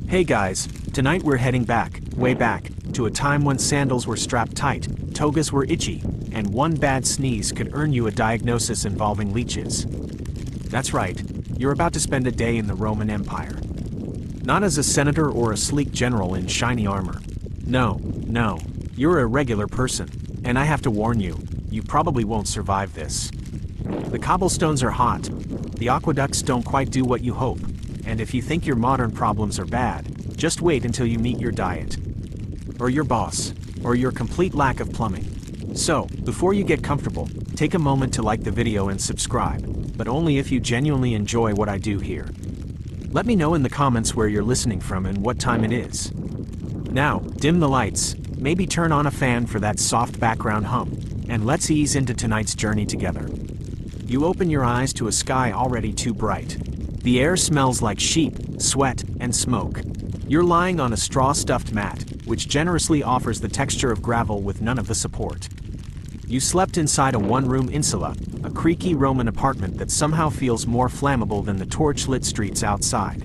Hey guys, tonight we're heading back, way back, to a time when sandals were strapped tight, togas were itchy, and one bad sneeze could earn you a diagnosis involving leeches. That's right, you're about to spend a day in the Roman Empire. Not as a senator or a sleek general in shiny armor. No, you're a regular person, and I have to warn you, you probably won't survive this. The cobblestones are hot, the aqueducts don't quite do what you hope, and if you think your modern problems are bad, just wait until you meet your diet. Or your boss, or your complete lack of plumbing. So, before you get comfortable, take a moment to like the video and subscribe, but only if you genuinely enjoy what I do here. Let me know in the comments where you're listening from and what time it is. Now, dim the lights, maybe turn on a fan for that soft background hum, and let's ease into tonight's journey together. You open your eyes to a sky already too bright. The air smells like sheep, sweat, and smoke. You're lying on a straw-stuffed mat, which generously offers the texture of gravel with none of the support. You slept inside a one-room insula, a creaky Roman apartment that somehow feels more flammable than the torch-lit streets outside.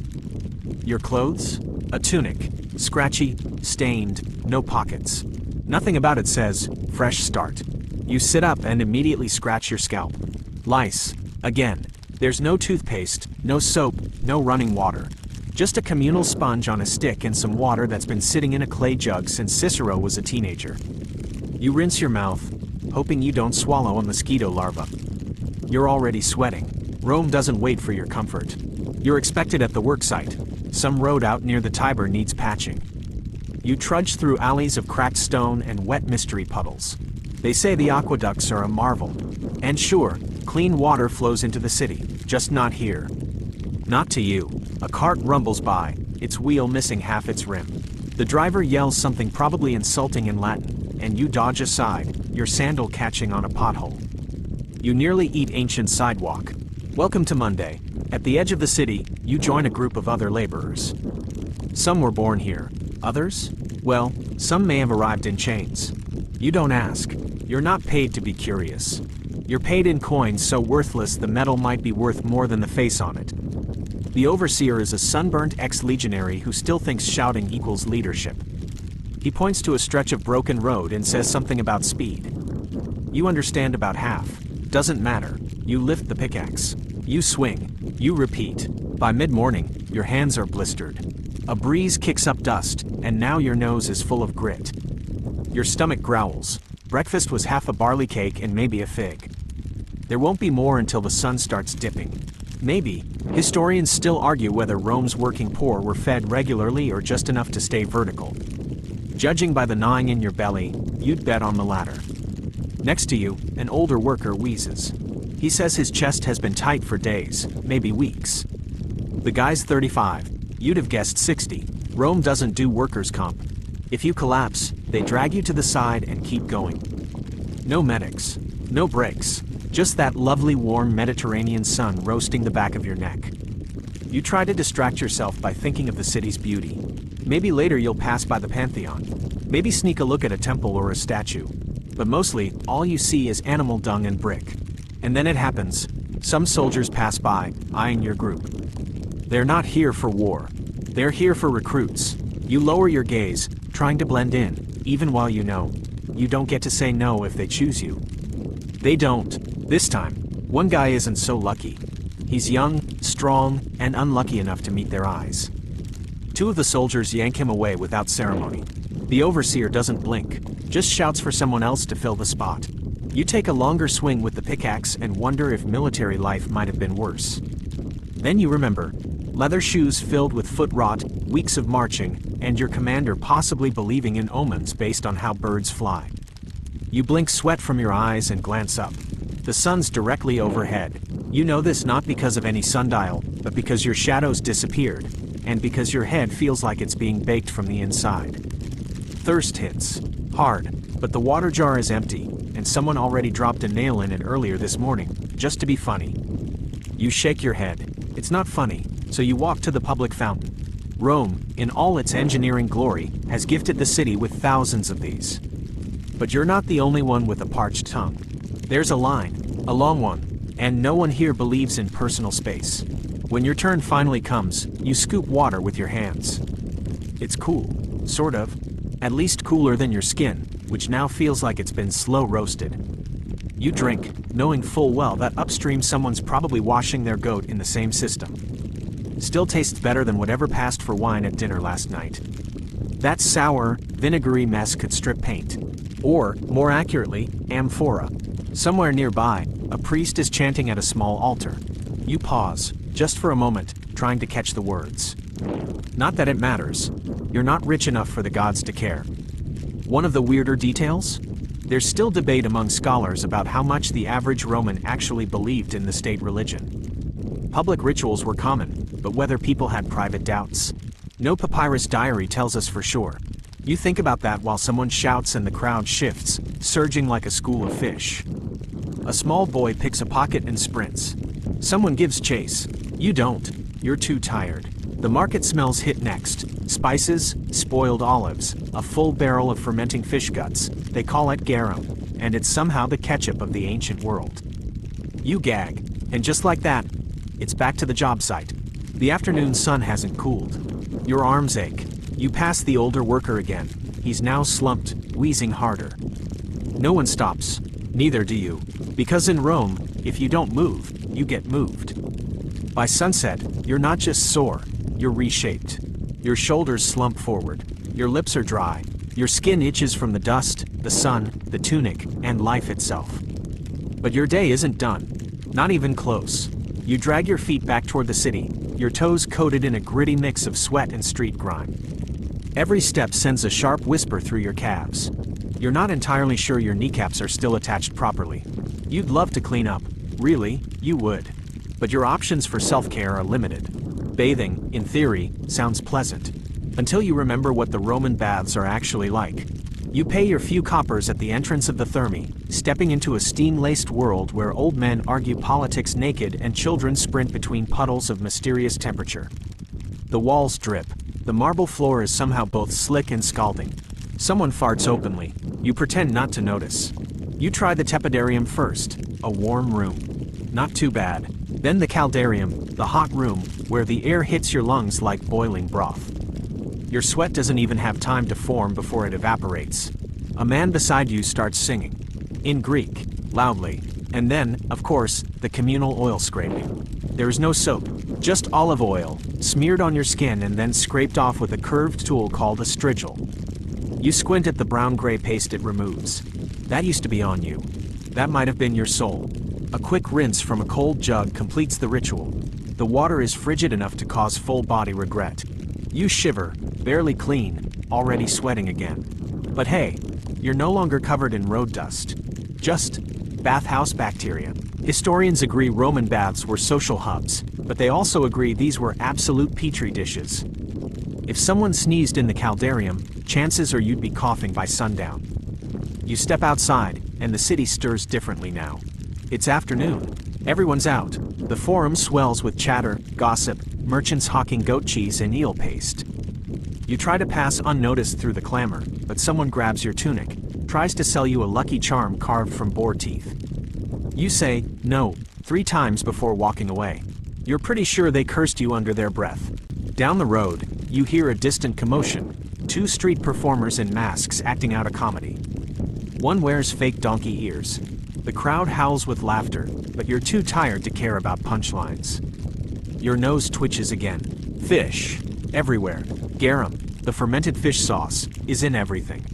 Your clothes? A tunic. Scratchy, stained, no pockets. Nothing about it says, fresh start. You sit up and immediately scratch your scalp. Lice. Again. There's no toothpaste, no soap, no running water. Just a communal sponge on a stick and some water that's been sitting in a clay jug since Cicero was a teenager. You rinse your mouth, hoping you don't swallow a mosquito larva. You're already sweating. Rome doesn't wait for your comfort. You're expected at the worksite. Some road out near the Tiber needs patching. You trudge through alleys of cracked stone and wet mystery puddles. They say the aqueducts are a marvel. And sure, clean water flows into the city, just not here. Not to you. A cart rumbles by, its wheel missing half its rim. The driver yells something probably insulting in Latin, and you dodge aside, your sandal catching on a pothole. You nearly eat ancient sidewalk. Welcome to Monday. At the edge of the city, you join a group of other laborers. Some were born here. Others? Well, some may have arrived in chains. You don't ask. You're not paid to be curious. You're paid in coins so worthless the metal might be worth more than the face on it. The overseer is a sunburnt ex-legionary who still thinks shouting equals leadership. He points to a stretch of broken road and says something about speed. You understand about half. Doesn't matter. You lift the pickaxe. You swing. You repeat. By mid-morning, your hands are blistered. A breeze kicks up dust, and now your nose is full of grit. Your stomach growls. Breakfast was half a barley cake and maybe a fig. There won't be more until the sun starts dipping. Maybe. Historians still argue whether Rome's working poor were fed regularly or just enough to stay vertical. Judging by the gnawing in your belly, you'd bet on the latter. Next to you, an older worker wheezes. He says his chest has been tight for days, maybe weeks. The guy's 35. You'd have guessed 60. Rome doesn't do workers' comp. If you collapse, they drag you to the side and keep going. No medics. No breaks. Just that lovely warm Mediterranean sun roasting the back of your neck. You try to distract yourself by thinking of the city's beauty. Maybe later you'll pass by the Pantheon. Maybe sneak a look at a temple or a statue. But mostly, all you see is animal dung and brick. And then it happens. Some soldiers pass by, eyeing your group. They're not here for war. They're here for recruits. You lower your gaze, trying to blend in, even while you know. You don't get to say no if they choose you. They don't. This time, one guy isn't so lucky. He's young, strong, and unlucky enough to meet their eyes. Two of the soldiers yank him away without ceremony. The overseer doesn't blink, just shouts for someone else to fill the spot. You take a longer swing with the pickaxe and wonder if military life might have been worse. Then you remember. Leather shoes filled with foot rot, weeks of marching, and your commander possibly believing in omens based on how birds fly. You blink sweat from your eyes and glance up. The sun's directly overhead. You know this not because of any sundial, but because your shadows disappeared, and because your head feels like it's being baked from the inside. Thirst hits. Hard, but the water jar is empty, and someone already dropped a nail in it earlier this morning, just to be funny. You shake your head. It's not funny, so you walk to the public fountain. Rome, in all its engineering glory, has gifted the city with thousands of these. But you're not the only one with a parched tongue. There's a line, a long one, and no one here believes in personal space. When your turn finally comes, you scoop water with your hands. It's cool. Sort of. At least cooler than your skin, which now feels like it's been slow roasted. You drink, knowing full well that upstream someone's probably washing their goat in the same system. Still tastes better than whatever passed for wine at dinner last night. That sour, vinegary mess could strip paint. Or, more accurately, amphora. Somewhere nearby, a priest is chanting at a small altar. You pause, just for a moment, trying to catch the words. Not that it matters. You're not rich enough for the gods to care. One of the weirder details? There's still debate among scholars about how much the average Roman actually believed in the state religion. Public rituals were common, but whether people had private doubts. No papyrus diary tells us for sure. You think about that while someone shouts and the crowd shifts, surging like a school of fish. A small boy picks a pocket and sprints. Someone gives chase. You don't. You're too tired. The market smells hit next. Spices, spoiled olives, a full barrel of fermenting fish guts. They call it garum, and it's somehow the ketchup of the ancient world. You gag, and just like that, it's back to the job site. The afternoon sun hasn't cooled. Your arms ache. You pass the older worker again. He's now slumped, wheezing harder. No one stops. Neither do you. Because in Rome, if you don't move, you get moved. By sunset, you're not just sore, you're reshaped. Your shoulders slump forward. Your lips are dry. Your skin itches from the dust, the sun, the tunic, and life itself. But your day isn't done. Not even close. You drag your feet back toward the city, your toes coated in a gritty mix of sweat and street grime. Every step sends a sharp whisper through your calves. You're not entirely sure your kneecaps are still attached properly. You'd love to clean up. Really, you would. But your options for self-care are limited. Bathing, in theory, sounds pleasant. Until you remember what the Roman baths are actually like. You pay your few coppers at the entrance of the thermae, stepping into a steam-laced world where old men argue politics naked and children sprint between puddles of mysterious temperature. The walls drip. The marble floor is somehow both slick and scalding. Someone farts openly. You pretend not to notice. You try the tepidarium first, a warm room. Not too bad. Then the caldarium, the hot room, where the air hits your lungs like boiling broth. Your sweat doesn't even have time to form before it evaporates. A man beside you starts singing. In Greek, loudly. And then, of course, the communal oil scraping. There is no soap, just olive oil, smeared on your skin and then scraped off with a curved tool called a strigil. You squint at the brown-gray paste it removes. That used to be on you. That might have been your soul. A quick rinse from a cold jug completes the ritual. The water is frigid enough to cause full-body regret. You shiver, barely clean, already sweating again. But hey, you're no longer covered in road dust. Just bathhouse bacteria. Historians agree Roman baths were social hubs, but they also agree these were absolute petri dishes. If someone sneezed in the caldarium, chances are you'd be coughing by sundown. You step outside, and the city stirs differently now. It's afternoon. Everyone's out. The forum swells with chatter, gossip, merchants hawking goat cheese and eel paste. You try to pass unnoticed through the clamor, but someone grabs your tunic, tries to sell you a lucky charm carved from boar teeth. You say, no, 3 times before walking away. You're pretty sure they cursed you under their breath. Down the road, you hear a distant commotion. 2 street performers in masks acting out a comedy. One wears fake donkey ears. The crowd howls with laughter, but you're too tired to care about punchlines. Your nose twitches again. Fish. Everywhere. Garum, the fermented fish sauce, is in everything.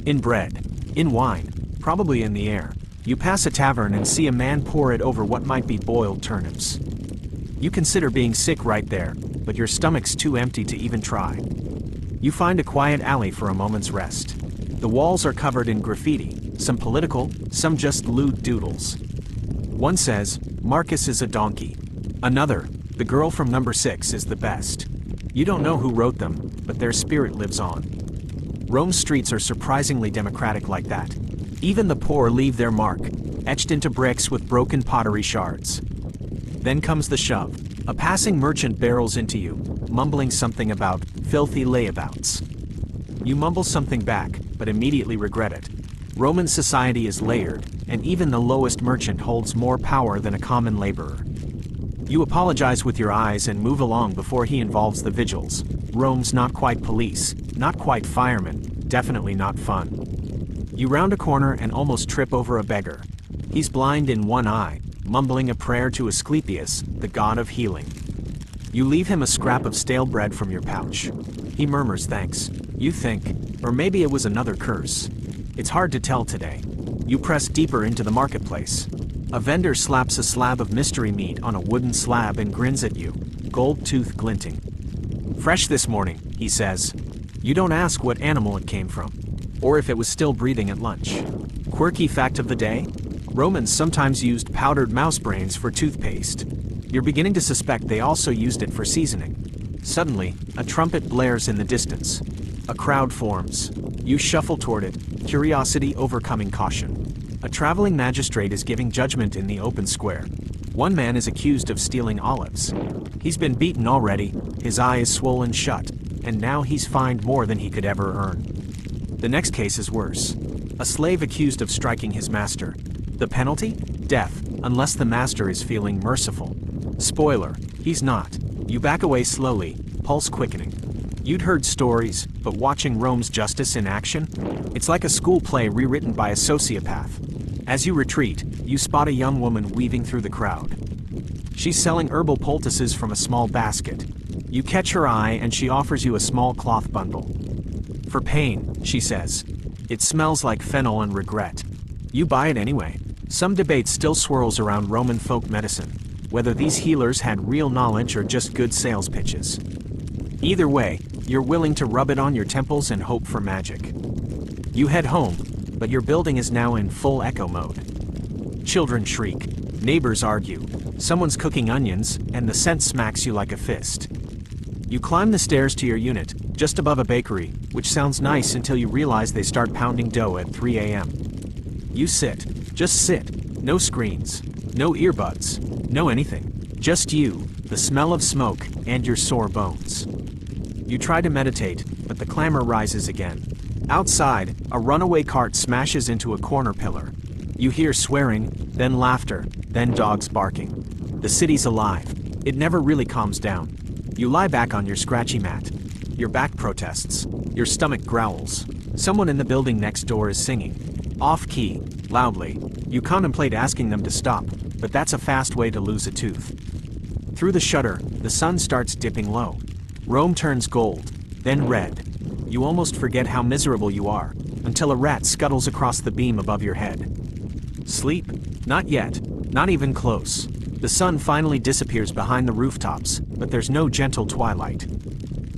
In bread. In wine. Probably in the air. You pass a tavern and see a man pour it over what might be boiled turnips. You consider being sick right there, but your stomach's too empty to even try. You find a quiet alley for a moment's rest. The walls are covered in graffiti, some political, some just lewd doodles. One says, Marcus is a donkey. Another, the girl from number 6 is the best. You don't know who wrote them, but their spirit lives on. Rome's streets are surprisingly democratic like that. Even the poor leave their mark, etched into bricks with broken pottery shards. Then comes the shove. A passing merchant barrels into you, mumbling something about filthy layabouts. You mumble something back, but immediately regret it. Roman society is layered, and even the lowest merchant holds more power than a common laborer. You apologize with your eyes and move along before he involves the vigils. Rome's not quite police, not quite firemen, definitely not fun. You round a corner and almost trip over a beggar. He's blind in one eye, mumbling a prayer to Asclepius, the god of healing. You leave him a scrap of stale bread from your pouch. He murmurs thanks. You think, or maybe it was another curse. It's hard to tell today. You press deeper into the marketplace. A vendor slaps a slab of mystery meat on a wooden slab and grins at you, gold tooth glinting. Fresh this morning, he says. You don't ask what animal it came from, or if it was still breathing at lunch. Quirky fact of the day? Romans sometimes used powdered mouse brains for toothpaste. You're beginning to suspect they also used it for seasoning. Suddenly, a trumpet blares in the distance. A crowd forms. You shuffle toward it, curiosity overcoming caution. A traveling magistrate is giving judgment in the open square. One man is accused of stealing olives. He's been beaten already, his eye is swollen shut, and now he's fined more than he could ever earn. The next case is worse. A slave accused of striking his master. The penalty? Death, unless the master is feeling merciful. Spoiler, he's not. You back away slowly, pulse quickening. You'd heard stories, but watching Rome's justice in action? It's like a school play rewritten by a sociopath. As you retreat, you spot a young woman weaving through the crowd. She's selling herbal poultices from a small basket. You catch her eye and she offers you a small cloth bundle. For pain, she says. It smells like fennel and regret. You buy it anyway. Some debate still swirls around Roman folk medicine, whether these healers had real knowledge or just good sales pitches. Either way, you're willing to rub it on your temples and hope for magic. You head home, but your building is now in full echo mode. Children shriek, neighbors argue, someone's cooking onions, and the scent smacks you like a fist. You climb the stairs to your unit, just above a bakery, which sounds nice until you realize they start pounding dough at 3 a.m. You sit, just sit, no screens, no earbuds, no anything, just you, the smell of smoke, and your sore bones. You try to meditate, but the clamor rises again. Outside, a runaway cart smashes into a corner pillar. You hear swearing, then laughter, then dogs barking. The city's alive. It never really calms down. You lie back on your scratchy mat. Your back protests. Your stomach growls. Someone in the building next door is singing. Off-key, loudly. You contemplate asking them to stop, but that's a fast way to lose a tooth. Through the shutter, the sun starts dipping low. Rome turns gold, then red. You almost forget how miserable you are, until a rat scuttles across the beam above your head. Sleep? Not yet. Not even close. The sun finally disappears behind the rooftops, but there's no gentle twilight.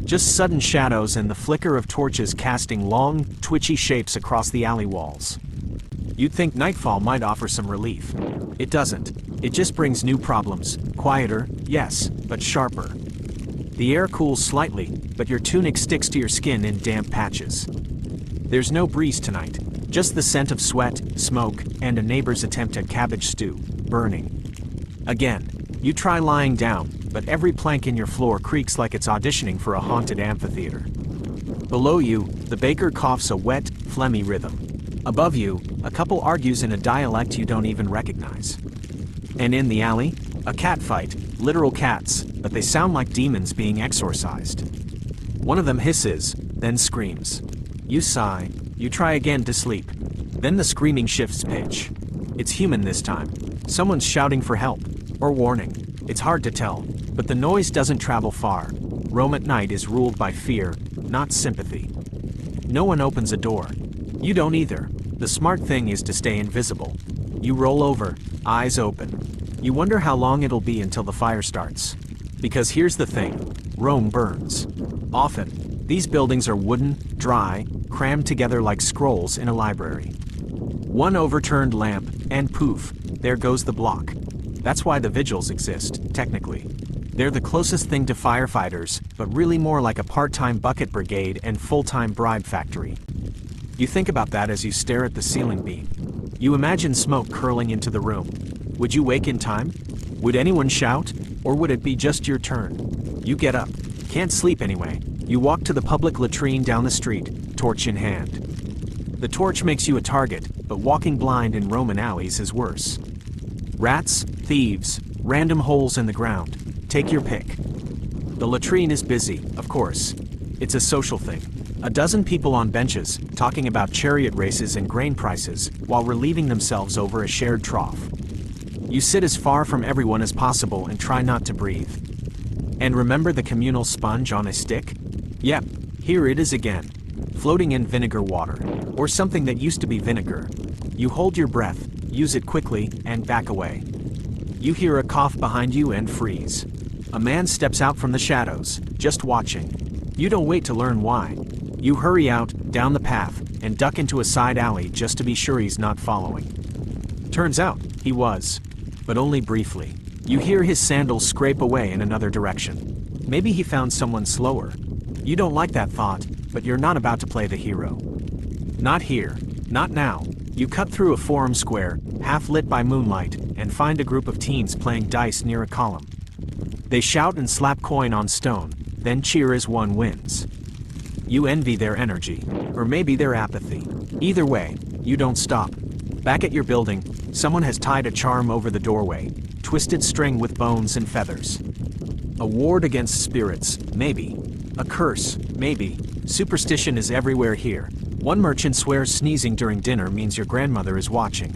Just sudden shadows and the flicker of torches casting long, twitchy shapes across the alley walls. You'd think nightfall might offer some relief. It doesn't. It just brings new problems. Quieter, yes, but sharper. The air cools slightly, but your tunic sticks to your skin in damp patches. There's no breeze tonight, just the scent of sweat, smoke, and a neighbor's attempt at cabbage stew, burning. Again, you try lying down, but every plank in your floor creaks like it's auditioning for a haunted amphitheater. Below you, the baker coughs a wet, phlegmy rhythm. Above you, a couple argues in a dialect you don't even recognize. And in the alley, a cat fight, literal cats, but they sound like demons being exorcised. One of them hisses, then screams. You sigh, you try again to sleep. Then the screaming shifts pitch. It's human this time. Someone's shouting for help, or warning. It's hard to tell, but the noise doesn't travel far. Rome at night is ruled by fear, not sympathy. No one opens a door. You don't either. The smart thing is to stay invisible. You roll over, eyes open. You wonder how long it'll be until the fire starts. Because here's the thing, Rome burns. Often, these buildings are wooden, dry, crammed together like scrolls in a library. One overturned lamp, and poof, there goes the block. That's why the vigils exist, technically. They're the closest thing to firefighters, but really more like a part-time bucket brigade and full-time bribe factory. You think about that as you stare at the ceiling beam. You imagine smoke curling into the room. Would you wake in time? Would anyone shout? Or would it be just your turn? You get up. Can't sleep anyway. You walk to the public latrine down the street, torch in hand. The torch makes you a target, but walking blind in Roman alleys is worse. Rats, thieves, Random holes in the ground. Take your pick. The latrine is busy, of course. It's a social thing. A dozen people on benches, talking about chariot races and grain prices, while relieving themselves over a shared trough. You sit as far from everyone as possible and try not to breathe. And remember the communal sponge on a stick? Yep, here it is again. Floating in vinegar water, or something that used to be vinegar. You hold your breath, use it quickly, and back away. You hear a cough behind you and freeze. A man steps out from the shadows, just watching. You don't wait to learn why. You hurry out, down the path, and duck into a side alley just to be sure he's not following. Turns out, he was. But only briefly. You hear his sandals scrape away in another direction. Maybe he found someone slower. You don't like that thought, but you're not about to play the hero. Not here. Not now. You cut through a forum square, half lit by moonlight, and find a group of teens playing dice near a column. They shout and slap coin on stone, then cheer as one wins. You envy their energy, or maybe their apathy. Either way, you don't stop. Back at your building, someone has tied a charm over the doorway, twisted string with bones and feathers. A ward against spirits, maybe. A curse, maybe. Superstition is everywhere here. One merchant swears sneezing during dinner means your grandmother is watching.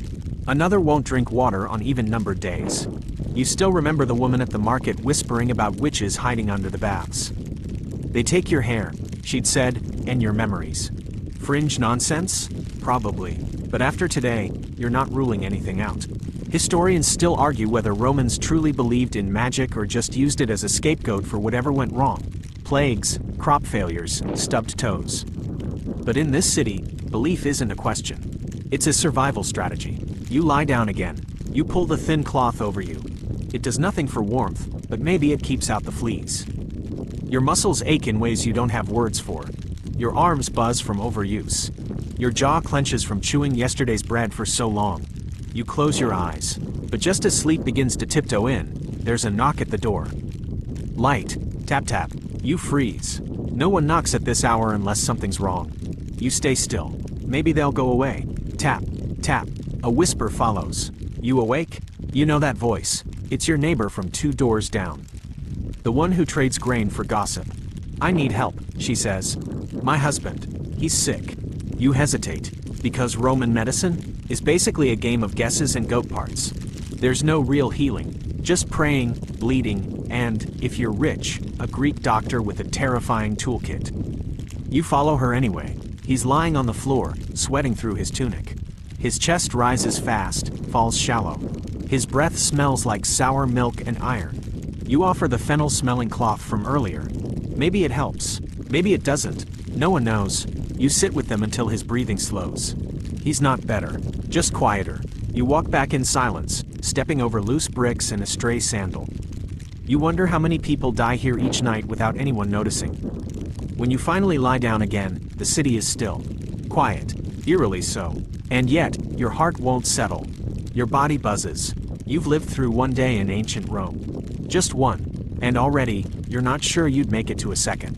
Another won't drink water on even-numbered days. You still remember the woman at the market whispering about witches hiding under the baths. They take your hair, she'd said, and your memories. Fringe nonsense? Probably. But after today, you're not ruling anything out. Historians still argue whether Romans truly believed in magic or just used it as a scapegoat for whatever went wrong. Plagues, crop failures, stubbed toes. But in this city, belief isn't a question. It's a survival strategy. You lie down again. You pull the thin cloth over you. It does nothing for warmth, but maybe it keeps out the fleas. Your muscles ache in ways you don't have words for. Your arms buzz from overuse. Your jaw clenches from chewing yesterday's bread for so long. You close your eyes. But just as sleep begins to tiptoe in, there's a knock at the door. Light. Tap tap. You freeze. No one knocks at this hour unless something's wrong. You stay still. Maybe they'll go away. Tap. Tap. A whisper follows. You awake? You know that voice. It's your neighbor from 2 doors down. The one who trades grain for gossip. I need help, she says. My husband. He's sick. You hesitate. Because Roman medicine is basically a game of guesses and goat parts. There's no real healing. Just praying, bleeding, and, if you're rich, a Greek doctor with a terrifying toolkit. You follow her anyway. He's lying on the floor, sweating through his tunic. His chest rises fast, falls shallow. His breath smells like sour milk and iron. You offer the fennel-smelling cloth from earlier. Maybe it helps. Maybe it doesn't. No one knows. You sit with them until his breathing slows. He's not better, just quieter. You walk back in silence, stepping over loose bricks and a stray sandal. You wonder how many people die here each night without anyone noticing. When you finally lie down again, the city is still. Quiet, eerily so. And yet, your heart won't settle. Your body buzzes. You've lived through one day in ancient Rome. Just one. And already, you're not sure you'd make it to a second.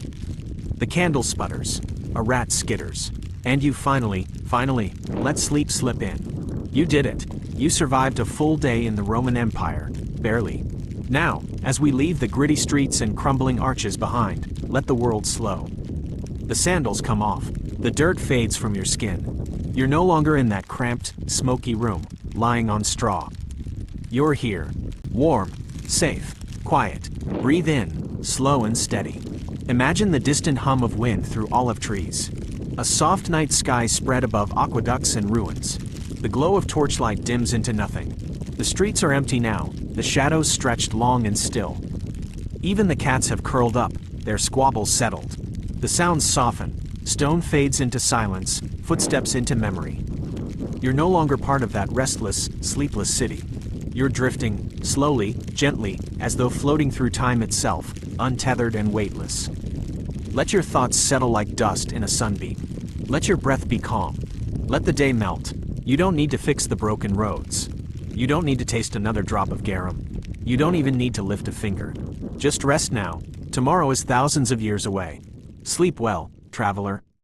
The candle sputters. A rat skitters. And you finally, let sleep slip in. You did it. You survived a full day in the Roman Empire. Barely. Now, as we leave the gritty streets and crumbling arches behind, let the world slow. The sandals come off. The dirt fades from your skin. You're no longer in that cramped, smoky room, lying on straw. You're here. Warm, safe, quiet. Breathe in, slow and steady. Imagine the distant hum of wind through olive trees. A soft night sky spread above aqueducts and ruins. The glow of torchlight dims into nothing. The streets are empty now, the shadows stretched long and still. Even the cats have curled up, their squabbles settled. The sounds soften. Stone fades into silence, footsteps into memory. You're no longer part of that restless, sleepless city. You're drifting, slowly, gently, as though floating through time itself, untethered and weightless. Let your thoughts settle like dust in a sunbeam. Let your breath be calm. Let the day melt. You don't need to fix the broken roads. You don't need to taste another drop of garum. You don't even need to lift a finger. Just rest now. Tomorrow is thousands of years away. Sleep well, traveler.